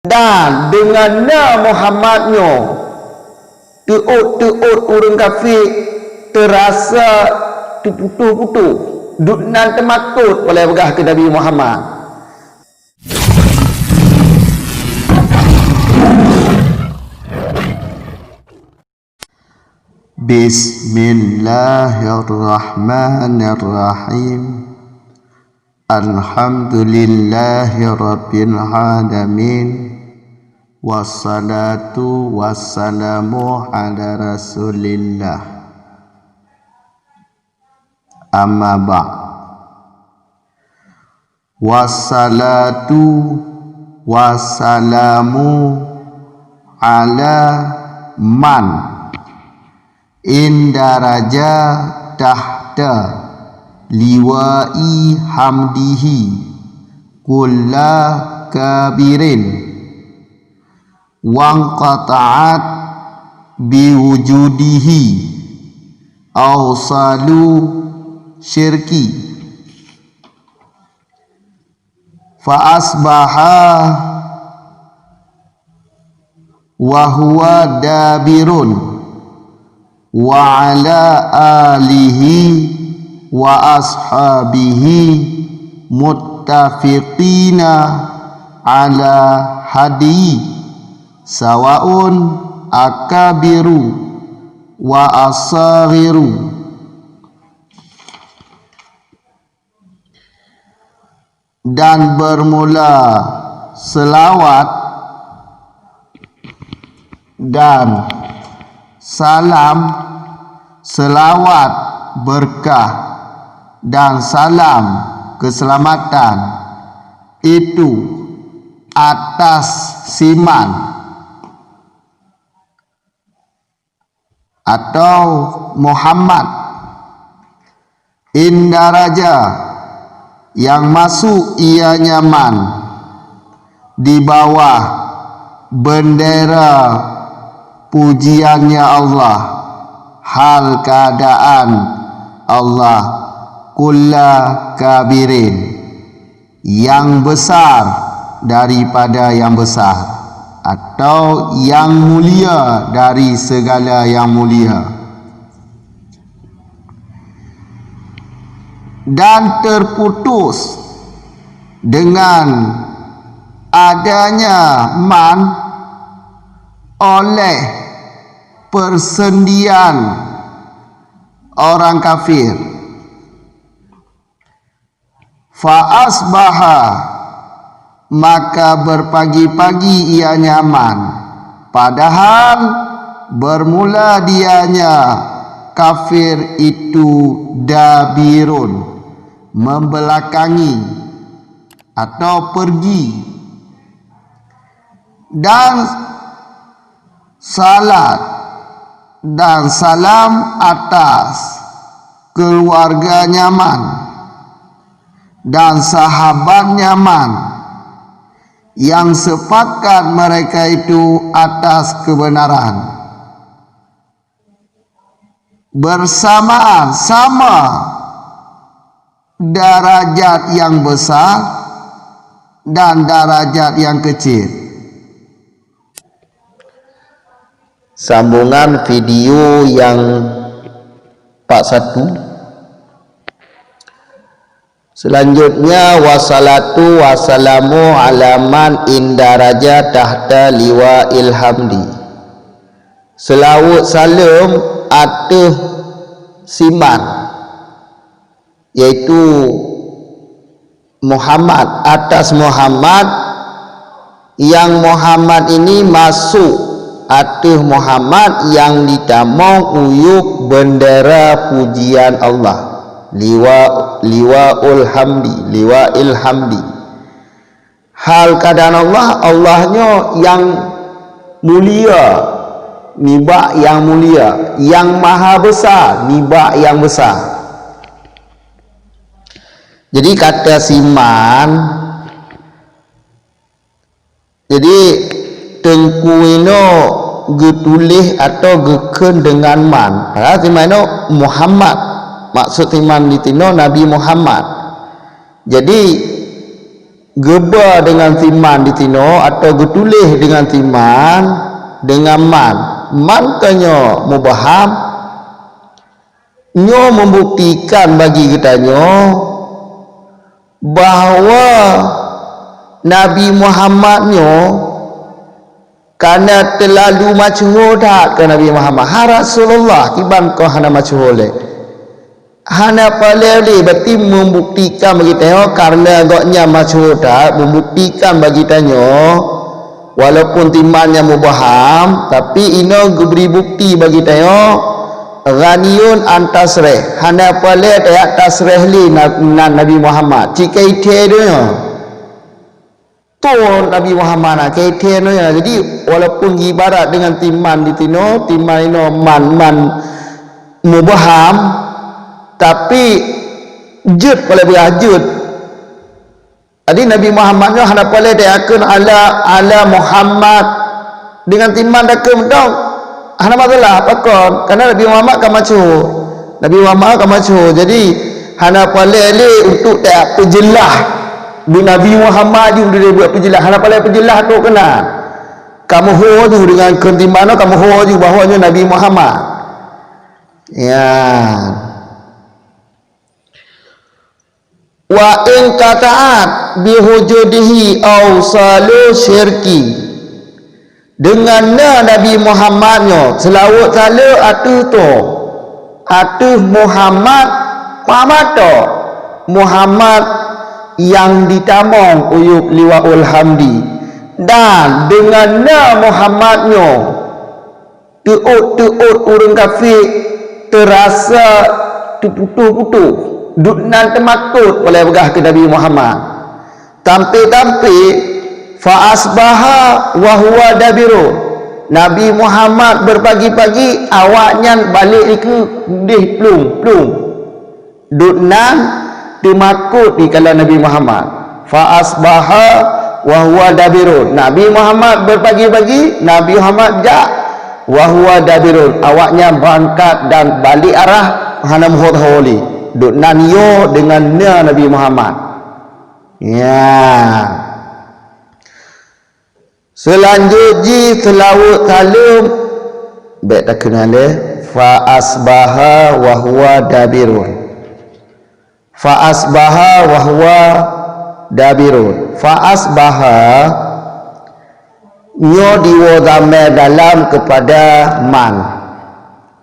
dan dengan Muhammadnya teut orang kafir terasa terputus-putus duk nan temakut oleh begah ke Nabi Muhammad. Bismillahirrahmanirrahim. Alhamdulillahirabbil alamin. Wassalatu wassalamu ala Rasulillah. Amma ba'd. Wassalatu wassalamu ala man indaraja tahta liwa'i hamdihi kulla kabirin wangqata'at biwujudihi awsalu syirki fa'asbaha wa huwa dabirun wa ala alihi wa ashabihi muttafiqina ala hadi sawaun akabiru wa asaghiru. Dan bermula selawat dan salam, selawat berkah dan salam keselamatan itu atas siman atau Muhammad indaraja yang masuk ia nyaman di bawah bendera pujiannya Allah, hal keadaan Allah kulla kabirin, yang besar daripada yang besar atau yang mulia dari segala yang mulia. Dan terputus dengan adanya man oleh persendian orang kafir. Fa'asbaha, maka berpagi-pagi ia nyaman, padahal bermula dianya kafir itu dabirun, membelakangi atau pergi, dan salat dan salam atas keluarga nyaman dan sahabat nyaman yang sepakat mereka itu atas kebenaran, bersamaan sama darajat yang besar dan darajat yang kecil. Sambungan video yang 41. Selanjutnya, wassalatu wassalamu alaman indaraja tahta liwa ilhamdi. Selawat salam atas siman, yaitu Muhammad, atas Muhammad, yang Muhammad ini masuk atas Muhammad yang ditamong uyuk bendera pujian Allah, liwaul hamdi, liwail hamdi, hal keadaan Allah, Allahnya yang mulia, nibak yang mulia, yang maha besar, nibak yang besar. Jadi kata siman, jadi tengku ino getulih atau geken dengan man, padahal siman ino Muhammad, maksud siman ditino Nabi Muhammad. Jadi geba dengan timan di tino atau getulih dengan timan dengan man kanyo mubaham nyo membuktikan bagi kita nyo bahawa Nabi Muhammad nyo karena terlalu masyhur dah ke Nabi Muhammad Rasulullah kiban ko hana masyhur le hana paleli berarti membuktikan bagi kita karena goknya masyhur dah membuktikan bagi kita walaupun timannya mubaham tapi ino beri bukti bagi kita ghaniyun antasreh hana paleli tak tasreh li Nabi Muhammad jika ite dia tu Nabi Muhammad nak kaitkan ya. Jadi walaupun ibarat dengan timan di tino timan ino man mubaham tapi jud boleh berajud. Jadi Nabi Muhammad ni hendak boleh diakun ala Muhammad dengan timan dakum dong. Hana masalah apa kon? Karena Nabi Muhammad kan masyhur. Nabi Muhammad kan masyhur. Jadi hana boleh le untuk tak perjelas Nabi Muhammad juga dia buat penjelas. Hana paling penjelas tu kena. Kamu ho tu dengan kentimano kamu ho ju bahawanya Nabi Muhammad. Ya. Wa in qata'at bi hujudihi aw salu syirki. Dengan Nabi Muhammadnya selawat salu atuh tu. Atuh Muhammad Muhammad yang ditamong uyub liwaul hamdi dan dengan Muhammadnya tuut orang kafir terasa terputuh-putuh duknan temakut oleh begah ke Nabi Muhammad tampi fa asbaha wa huwa dabiru Nabi Muhammad berpagi-pagi awaknya balik ke dih plum duknan dimakut di kala Nabi Muhammad fa asbaha wa huwa dabirun Nabi Muhammad berpagi-pagi Nabi Muhammad ja wa huwa dabirun awaknya berangkat dan balik arah hana muhud holi duk nanyo dengan Nabi Muhammad ya selanjutnya selawat talum baik tak kenal fa asbaha wa huwa dabirun fa asbaha wa huwa dabirun fa asbaha nyo diwadame dalam kepada man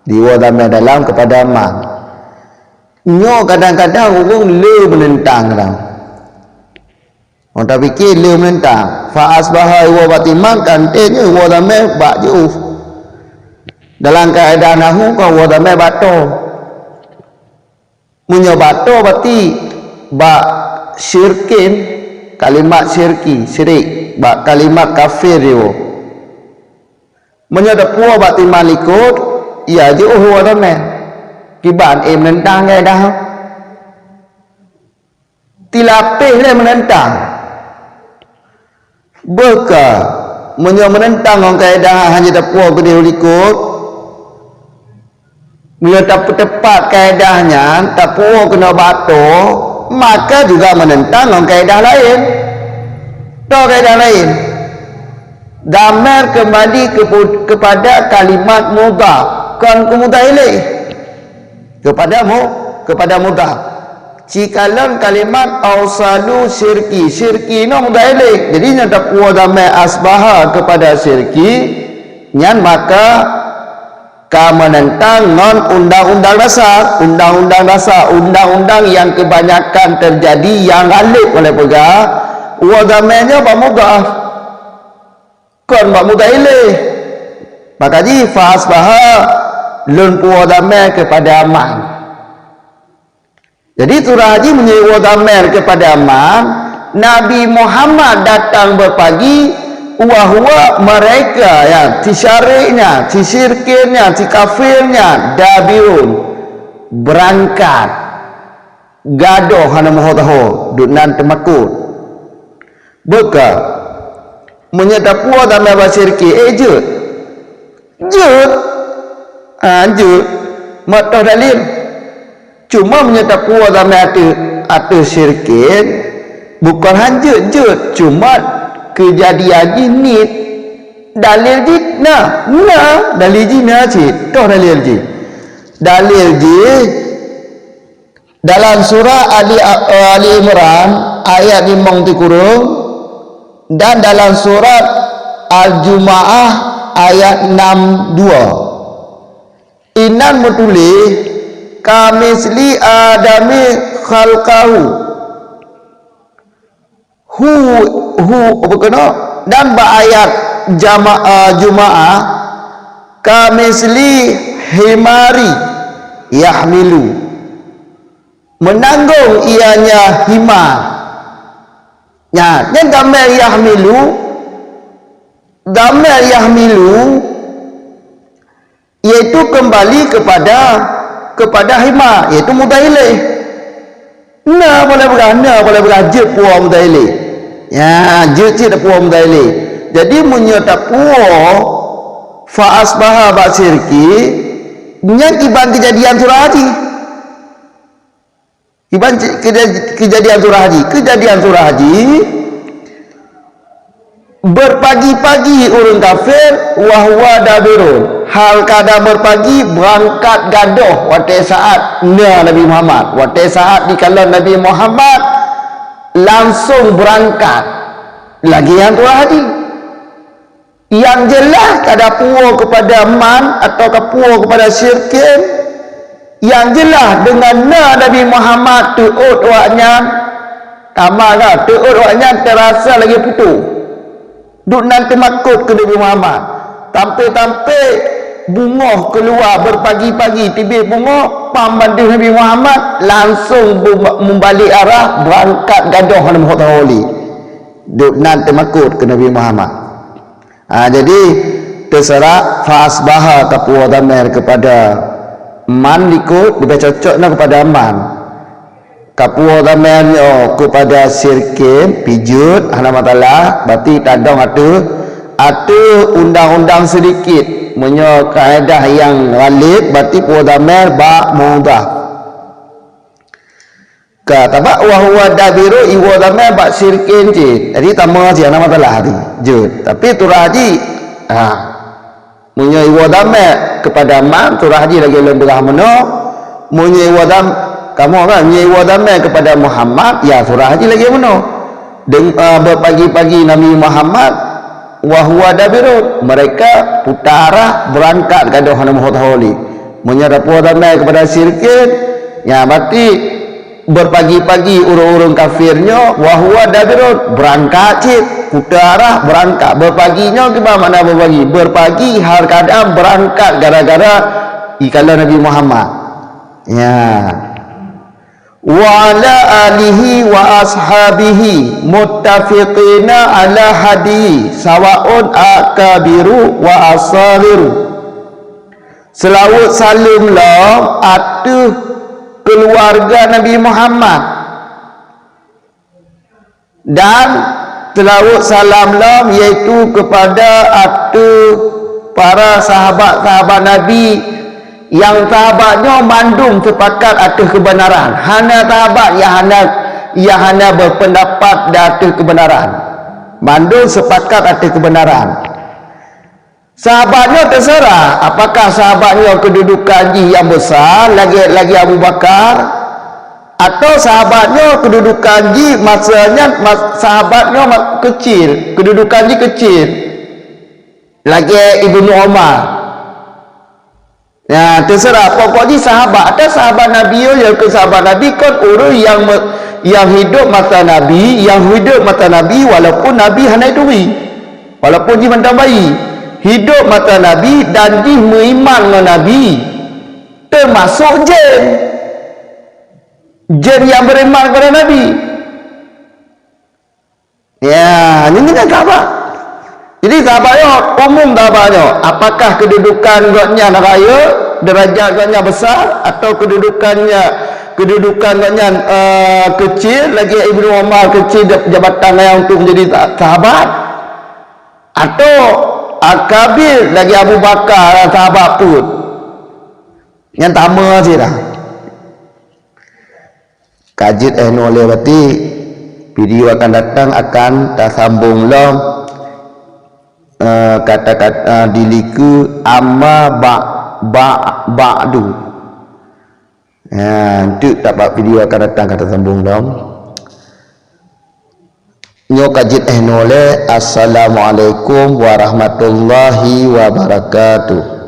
diwadame dalam kepada man nyo kadang-kadang orang le menentang dah orang tak fikir le menentang fa asbaha wa batiman kantenya wadame bak jauh dalam keadaan nahu kau wadame bato menyobato berarti bak syirkin kalimat syirki syirik bak kalimat kafir dia menyodapu berarti malikut ia je wadame kiban menentang ke dah tilapih dia menentang beka menentang orang kaedah hanya dapu gede likut bila tak tepat kaedahnya tak puas kena batu maka juga menentang dengan kaedah lain tak kaedah lain damar kembali kepada kalimat mudhaf kan kemudah ilaih kepada mudhaf cikalan kalimat awsalu syirki no mudah ilaih jadi tak puas damar asbaha kepada syirki nyan maka menentang non undang-undang dasar undang-undang yang kebanyakan terjadi yang galib oleh pegah wadamanya pamugah kon mudah ilaih maka ji fasbaha lun wadame kepada aman jadi surah haji menjadi wadame kepada aman Nabi Muhammad datang berpagi wahwa mereka ya tisyariknya tisirkinnya tikafirnya dabirun berangkat gadoh hana mohotaho dunan temakut beka menyatapu dan mabasirki jud matoh dalil cuma menyatapu dan atu syirkin bukan hanjut cuma kejadian ini dalil jina dalil jina cik toh dalil ji dalam surah Ali Imran ayat 5 kurung dan dalam surat Al-Jumu'ah ayat 62 inan metulis kamisli adami khalqahu hu apa kena dan ayat Jumu'ah kamisli himari yahmilu menanggung ianya himar ya dan gamel yahmilu yaitu kembali kepada himar yaitu mutailih boleh beraja puah mutailih ya je puah mutailih jadi menyerta puah fa'asbaha ba'sirki yang iban kejadian surah haji kejadian surah haji berpagi-pagi orang kafir wahwa dabirun hal kada berpagi berangkat gadoh waktu saat Nabi Muhammad waktu saat di kala Nabi Muhammad langsung berangkat lagi yang surah haji yang jelas kada puas kepada man atau puas kepada syirkin yang jelas dengan Nabi Muhammad tu'ud waknya tamarah tu'ud waknya terasa lagi putus duk nanti makut ke Nabi Muhammad tampai bunga keluar berpagi-pagi tibik bunga pambanding Nabi Muhammad langsung membalik arah berangkat gadoh Nabi Muhammad duk nanti makut ke Nabi Muhammad jadi terserah fa'asbaha tapuwa damir kepada man ikut lebih cocoknya kepada man kapuwa damernya kepada sirkin pijut halamatullah berarti tadong ada undang-undang sedikit punya kaedah yang valid berarti puwa damer ba mudah kata wa huwa dabiru iwa damer ba sirkin je jadi tama je halamatullah tadi jut tapi turah haji punya iwadame kepada man surah haji lagi lembaga mana punya iwadam kamu kan punya iwadame kepada Muhammad ya surah haji lagi mana berpagi-pagi Nabi Muhammad wahwa dabirun mereka putara berangkat gaduh Nabi Muhammad punya iwadame kepada syirkin ya berarti berpagi-pagi urung-urung kafirnya wahwa dabirun berangkat cik putara berangkat berpaginya gimana berpagi hal kadang berangkat gara-gara ikala Nabi Muhammad ya wa ala alihi wa ashabihi muttafiqina ala hadi sawaun akabiru wa asaghiru selawat salim lah atuh keluarga Nabi Muhammad dan selawat salam lam iaitu kepada para sahabat-sahabat Nabi yang sahabatnya mandung sepakat atas kebenaran hana sahabat yang hana berpendapat atas kebenaran mandung sepakat atas kebenaran sahabatnya terserah apakah sahabatnya kedudukan yang besar lagi Abu Bakar atau sahabatnya kedudukan masanya sahabatnya kecil kedudukan kecil lagi Ibnu Umar ya terserah pokoknya sahabat ada sahabat Nabi yang ke sahabat Nabi kan orang yang hidup masa Nabi walaupun Nabi hanya duit walaupun dia mentang bayi hidup mata Nabi dan dia beriman dengan Nabi termasuk jin yang beriman kepada Nabi ya ini kan sahabat jadi sahabatnya umum sahabatnya apakah kedudukan godnya raya derajat godnya besar atau kedudukannya kecil lagi Ibnu Umar kecil jabatan yang untuk menjadi sahabat atau akabir lagi Abu Bakar sahabat pun yang tama je dah kajit oleh berarti Video akan datang akan tersambung lah kata-kata diliku amma ba'du. Untuk dapat video akan datang kata sambung lah. Nyo kajit nole. Assalamualaikum warahmatullahi wabarakatuh.